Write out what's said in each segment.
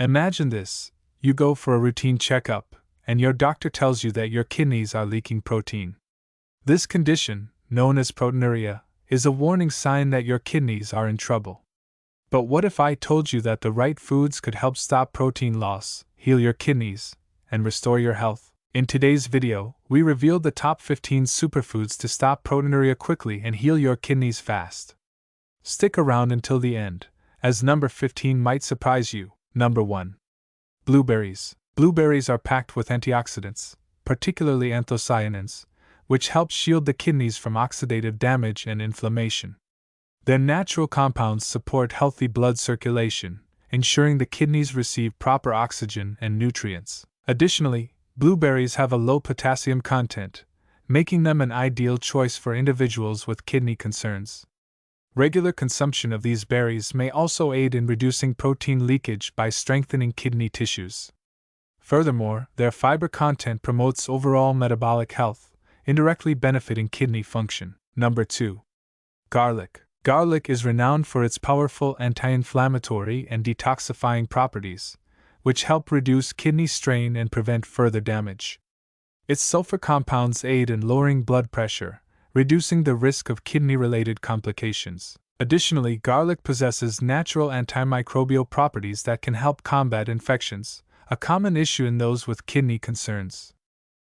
Imagine this: you go for a routine checkup, and your doctor tells you that your kidneys are leaking protein. This condition, known as proteinuria, is a warning sign that your kidneys are in trouble. But what if I told you that the right foods could help stop protein loss, heal your kidneys, and restore your health? In today's video, we revealed the top 15 superfoods to stop proteinuria quickly and heal your kidneys fast. Stick around until the end, as number 15 might surprise you. Number 1. Blueberries. Blueberries are packed with antioxidants, particularly anthocyanins, which help shield the kidneys from oxidative damage and inflammation. Their natural compounds support healthy blood circulation, ensuring the kidneys receive proper oxygen and nutrients. Additionally, blueberries have a low potassium content, making them an ideal choice for individuals with kidney concerns. Regular consumption of these berries may also aid in reducing protein leakage by strengthening kidney tissues. Furthermore, their fiber content promotes overall metabolic health, indirectly benefiting kidney function. Number 2. Garlic. Garlic is renowned for its powerful anti-inflammatory and detoxifying properties, which help reduce kidney strain and prevent further damage. Its sulfur compounds aid in lowering blood pressure, reducing the risk of kidney-related complications. Additionally, garlic possesses natural antimicrobial properties that can help combat infections, a common issue in those with kidney concerns.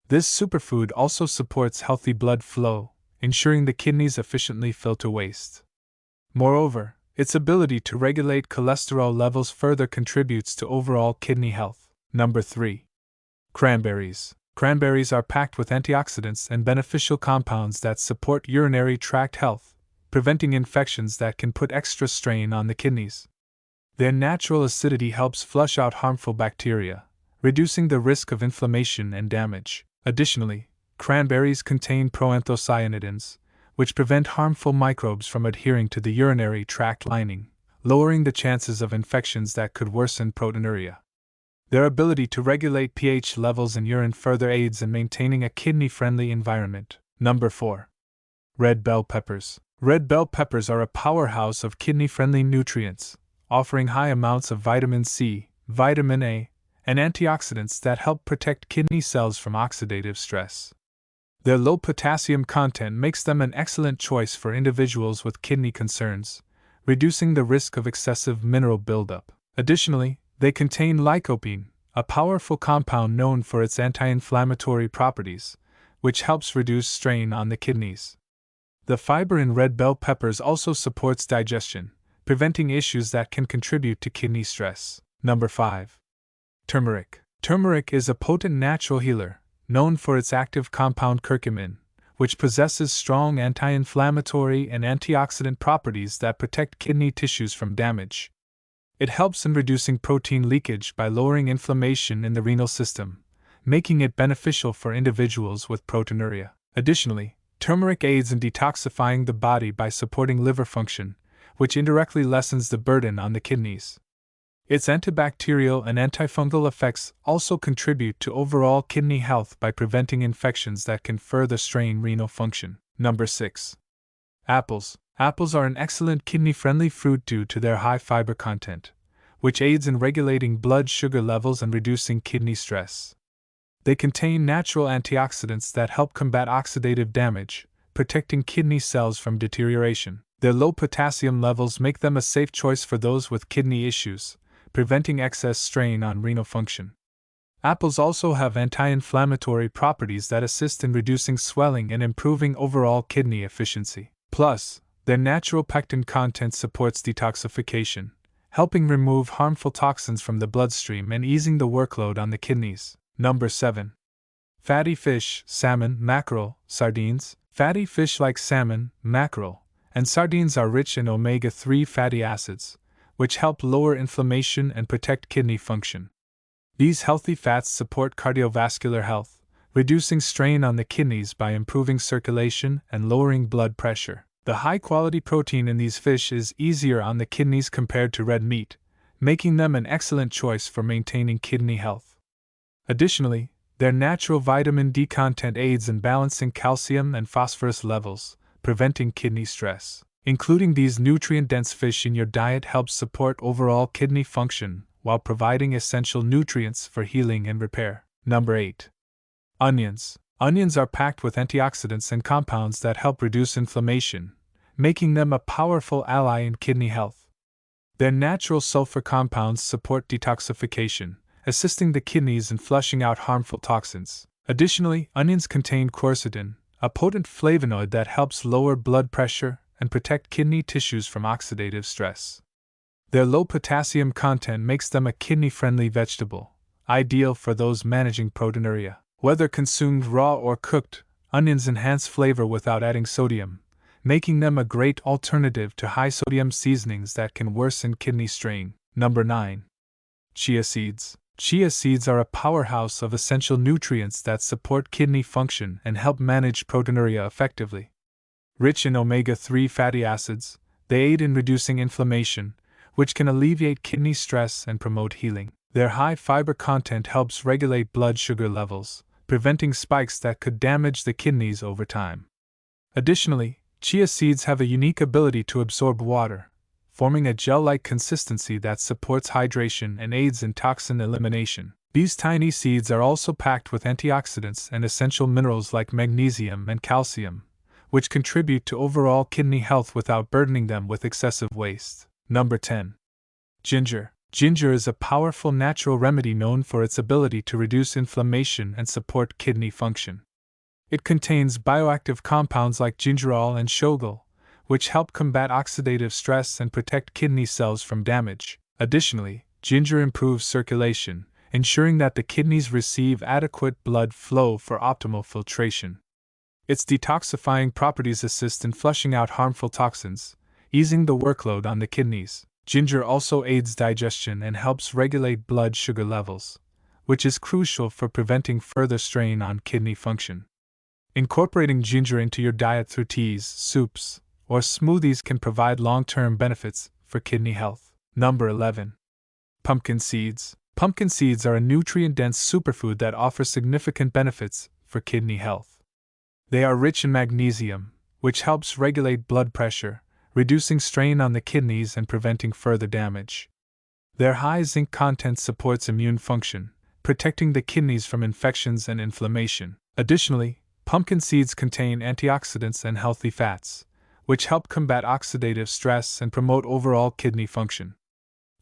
This superfood also supports healthy blood flow, ensuring the kidneys efficiently filter waste. Moreover, its ability to regulate cholesterol levels further contributes to overall kidney health. Number 3. Cranberries. Cranberries are packed with antioxidants and beneficial compounds that support urinary tract health, preventing infections that can put extra strain on the kidneys. Their natural acidity helps flush out harmful bacteria, reducing the risk of inflammation and damage. Additionally, cranberries contain proanthocyanidins, which prevent harmful microbes from adhering to the urinary tract lining, lowering the chances of infections that could worsen proteinuria. Their ability to regulate pH levels in urine further aids in maintaining a kidney-friendly environment. Number 4. Red bell peppers. Red bell peppers are a powerhouse of kidney-friendly nutrients, offering high amounts of vitamin C, vitamin A, and antioxidants that help protect kidney cells from oxidative stress. Their low potassium content makes them an excellent choice for individuals with kidney concerns, reducing the risk of excessive mineral buildup. Additionally, they contain lycopene, a powerful compound known for its anti-inflammatory properties, which helps reduce strain on the kidneys. The fiber in red bell peppers also supports digestion, preventing issues that can contribute to kidney stress. Number 5. Turmeric. Turmeric is a potent natural healer, known for its active compound curcumin, which possesses strong anti-inflammatory and antioxidant properties that protect kidney tissues from damage. It helps in reducing protein leakage by lowering inflammation in the renal system, making it beneficial for individuals with proteinuria. Additionally, turmeric aids in detoxifying the body by supporting liver function, which indirectly lessens the burden on the kidneys. Its antibacterial and antifungal effects also contribute to overall kidney health by preventing infections that can further strain renal function. Number 6. Apples. Apples are an excellent kidney-friendly fruit due to their high fiber content, which aids in regulating blood sugar levels and reducing kidney stress. They contain natural antioxidants that help combat oxidative damage, protecting kidney cells from deterioration. Their low potassium levels make them a safe choice for those with kidney issues, preventing excess strain on renal function. Apples also have anti-inflammatory properties that assist in reducing swelling and improving overall kidney efficiency. Plus, their natural pectin content supports detoxification, helping remove harmful toxins from the bloodstream and easing the workload on the kidneys. Number 7. Fatty fish, salmon, mackerel, sardines. Fatty fish like salmon, mackerel, and sardines are rich in omega-3 fatty acids, which help lower inflammation and protect kidney function. These healthy fats support cardiovascular health, reducing strain on the kidneys by improving circulation and lowering blood pressure. The high-quality protein in these fish is easier on the kidneys compared to red meat, making them an excellent choice for maintaining kidney health. Additionally, their natural vitamin D content aids in balancing calcium and phosphorus levels, preventing kidney stress. Including these nutrient-dense fish in your diet helps support overall kidney function while providing essential nutrients for healing and repair. Number 8. Onions. Onions are packed with antioxidants and compounds that help reduce inflammation, making them a powerful ally in kidney health. Their natural sulfur compounds support detoxification, assisting the kidneys in flushing out harmful toxins. Additionally, onions contain quercetin, a potent flavonoid that helps lower blood pressure and protect kidney tissues from oxidative stress. Their low potassium content makes them a kidney-friendly vegetable, ideal for those managing proteinuria. Whether consumed raw or cooked, onions enhance flavor without adding sodium, making them a great alternative to high-sodium seasonings that can worsen kidney strain. Number 9. Chia seeds. Chia seeds are a powerhouse of essential nutrients that support kidney function and help manage proteinuria effectively. Rich in omega-3 fatty acids, they aid in reducing inflammation, which can alleviate kidney stress and promote healing. Their high fiber content helps regulate blood sugar levels, preventing spikes that could damage the kidneys over time. Additionally, chia seeds have a unique ability to absorb water, forming a gel-like consistency that supports hydration and aids in toxin elimination. These tiny seeds are also packed with antioxidants and essential minerals like magnesium and calcium, which contribute to overall kidney health without burdening them with excessive waste. Number 10. Ginger. Ginger is a powerful natural remedy known for its ability to reduce inflammation and support kidney function. It contains bioactive compounds like gingerol and shogal, which help combat oxidative stress and protect kidney cells from damage. Additionally, ginger improves circulation, ensuring that the kidneys receive adequate blood flow for optimal filtration. Its detoxifying properties assist in flushing out harmful toxins, easing the workload on the kidneys. Ginger also aids digestion and helps regulate blood sugar levels, which is crucial for preventing further strain on kidney function. Incorporating ginger into your diet through teas, soups, or smoothies can provide long-term benefits for kidney health. Number 11. Pumpkin seeds. Pumpkin seeds are a nutrient-dense superfood that offers significant benefits for kidney health. They are rich in magnesium, which helps regulate blood pressure, reducing strain on the kidneys and preventing further damage. Their high zinc content supports immune function, protecting the kidneys from infections and inflammation. Additionally, pumpkin seeds contain antioxidants and healthy fats, which help combat oxidative stress and promote overall kidney function.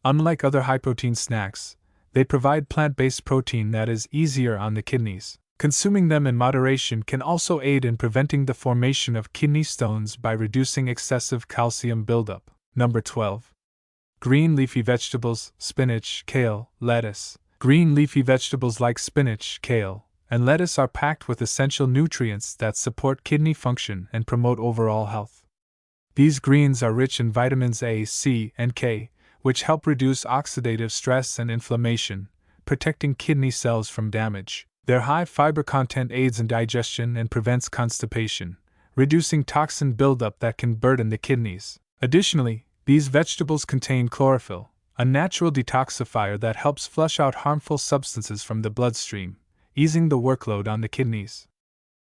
Unlike other high-protein snacks, they provide plant-based protein that is easier on the kidneys. Consuming them in moderation can also aid in preventing the formation of kidney stones by reducing excessive calcium buildup. Number 12. Green leafy vegetables, spinach, kale, lettuce. Green leafy vegetables like spinach, kale, and lettuce are packed with essential nutrients that support kidney function and promote overall health. These greens are rich in vitamins A, C, and K, which help reduce oxidative stress and inflammation, protecting kidney cells from damage. Their high fiber content aids in digestion and prevents constipation, reducing toxin buildup that can burden the kidneys. Additionally, these vegetables contain chlorophyll, a natural detoxifier that helps flush out harmful substances from the bloodstream, easing the workload on the kidneys.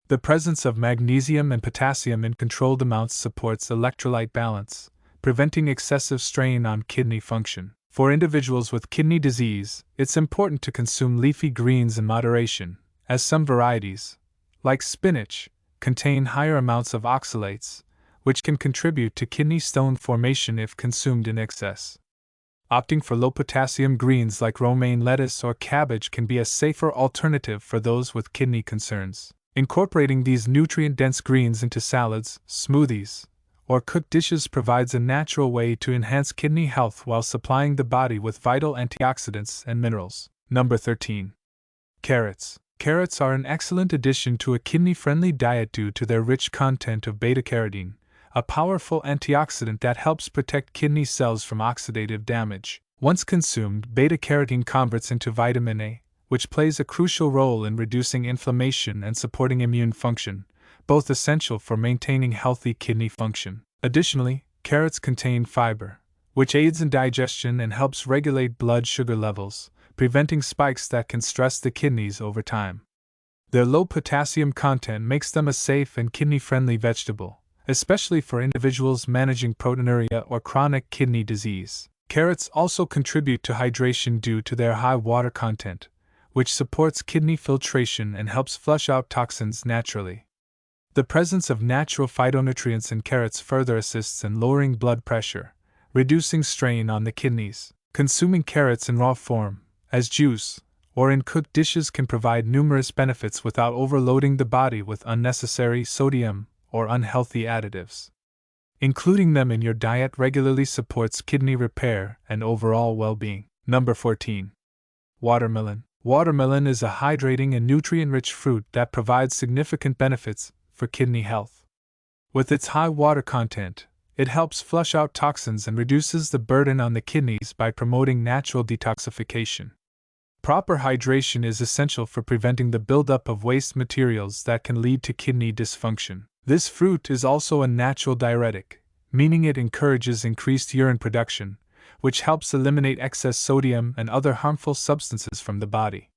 The presence of magnesium and potassium in controlled amounts supports electrolyte balance, preventing excessive strain on kidney function. For individuals with kidney disease, it's important to consume leafy greens in moderation, as some varieties, like spinach, contain higher amounts of oxalates, which can contribute to kidney stone formation if consumed in excess. Opting for low-potassium greens like romaine lettuce or cabbage can be a safer alternative for those with kidney concerns. Incorporating these nutrient-dense greens into salads, smoothies, or cooked dishes provides a natural way to enhance kidney health while supplying the body with vital antioxidants and minerals. Number 13. Carrots. Carrots are an excellent addition to a kidney-friendly diet due to their rich content of beta-carotene, a powerful antioxidant that helps protect kidney cells from oxidative damage. Once consumed, beta-carotene converts into vitamin A, which plays a crucial role in reducing inflammation and supporting immune function, both essential for maintaining healthy kidney function. Additionally, carrots contain fiber, which aids in digestion and helps regulate blood sugar levels, preventing spikes that can stress the kidneys over time. Their low potassium content makes them a safe and kidney-friendly vegetable, especially for individuals managing proteinuria or chronic kidney disease. Carrots also contribute to hydration due to their high water content, which supports kidney filtration and helps flush out toxins naturally. The presence of natural phytonutrients in carrots further assists in lowering blood pressure, reducing strain on the kidneys. Consuming carrots in raw form, as juice, or in cooked dishes can provide numerous benefits without overloading the body with unnecessary sodium or unhealthy additives. Including them in your diet regularly supports kidney repair and overall well-being. Number 14. Watermelon. Watermelon is a hydrating and nutrient-rich fruit that provides significant benefits for kidney health. With its high water content, it helps flush out toxins and reduces the burden on the kidneys by promoting natural detoxification. Proper hydration is essential for preventing the buildup of waste materials that can lead to kidney dysfunction. This fruit is also a natural diuretic, meaning it encourages increased urine production, which helps eliminate excess sodium and other harmful substances from the body.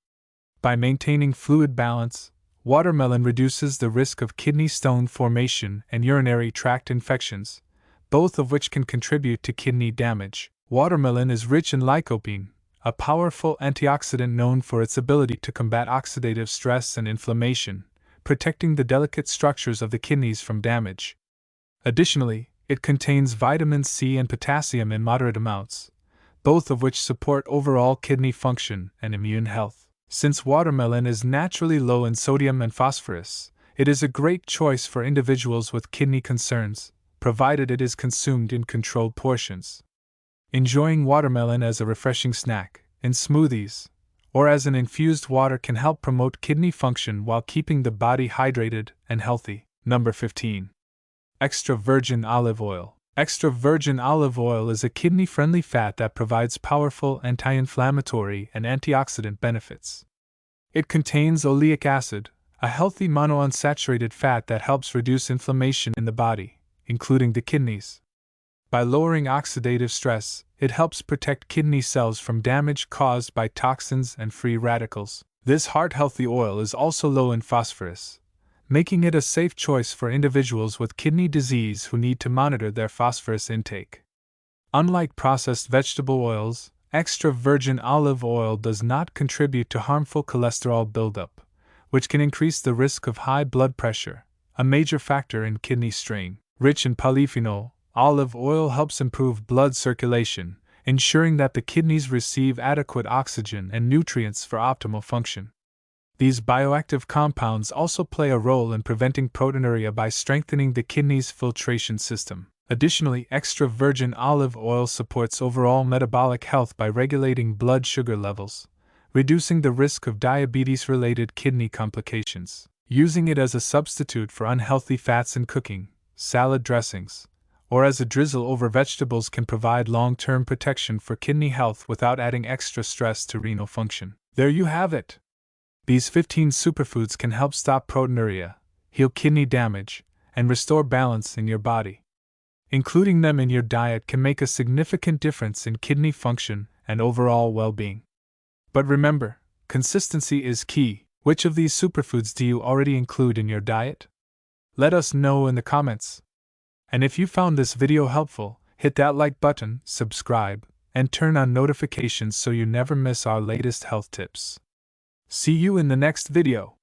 By maintaining fluid balance, watermelon reduces the risk of kidney stone formation and urinary tract infections, both of which can contribute to kidney damage. Watermelon is rich in lycopene, a powerful antioxidant known for its ability to combat oxidative stress and inflammation, protecting the delicate structures of the kidneys from damage. Additionally, it contains vitamin C and potassium in moderate amounts, both of which support overall kidney function and immune health. Since watermelon is naturally low in sodium and phosphorus, it is a great choice for individuals with kidney concerns, provided it is consumed in controlled portions. Enjoying watermelon as a refreshing snack, in smoothies, or as an infused water can help promote kidney function while keeping the body hydrated and healthy. Number 15. Extra virgin olive oil. Extra virgin olive oil is a kidney-friendly fat that provides powerful anti-inflammatory and antioxidant benefits. It contains oleic acid, a healthy monounsaturated fat that helps reduce inflammation in the body, including the kidneys. By lowering oxidative stress, it helps protect kidney cells from damage caused by toxins and free radicals. This heart-healthy oil is also low in phosphorus, making it a safe choice for individuals with kidney disease who need to monitor their phosphorus intake. Unlike processed vegetable oils, extra virgin olive oil does not contribute to harmful cholesterol buildup, which can increase the risk of high blood pressure, a major factor in kidney strain. Rich in polyphenol, olive oil helps improve blood circulation, ensuring that the kidneys receive adequate oxygen and nutrients for optimal function. These bioactive compounds also play a role in preventing proteinuria by strengthening the kidney's filtration system. Additionally, extra virgin olive oil supports overall metabolic health by regulating blood sugar levels, reducing the risk of diabetes-related kidney complications. Using it as a substitute for unhealthy fats in cooking, salad dressings, or as a drizzle over vegetables can provide long-term protection for kidney health without adding extra stress to renal function. There you have it! These 15 superfoods can help stop proteinuria, heal kidney damage, and restore balance in your body. Including them in your diet can make a significant difference in kidney function and overall well-being. But remember, consistency is key. Which of these superfoods do you already include in your diet? Let us know in the comments. And if you found this video helpful, hit that like button, subscribe, and turn on notifications so you never miss our latest health tips. See you in the next video.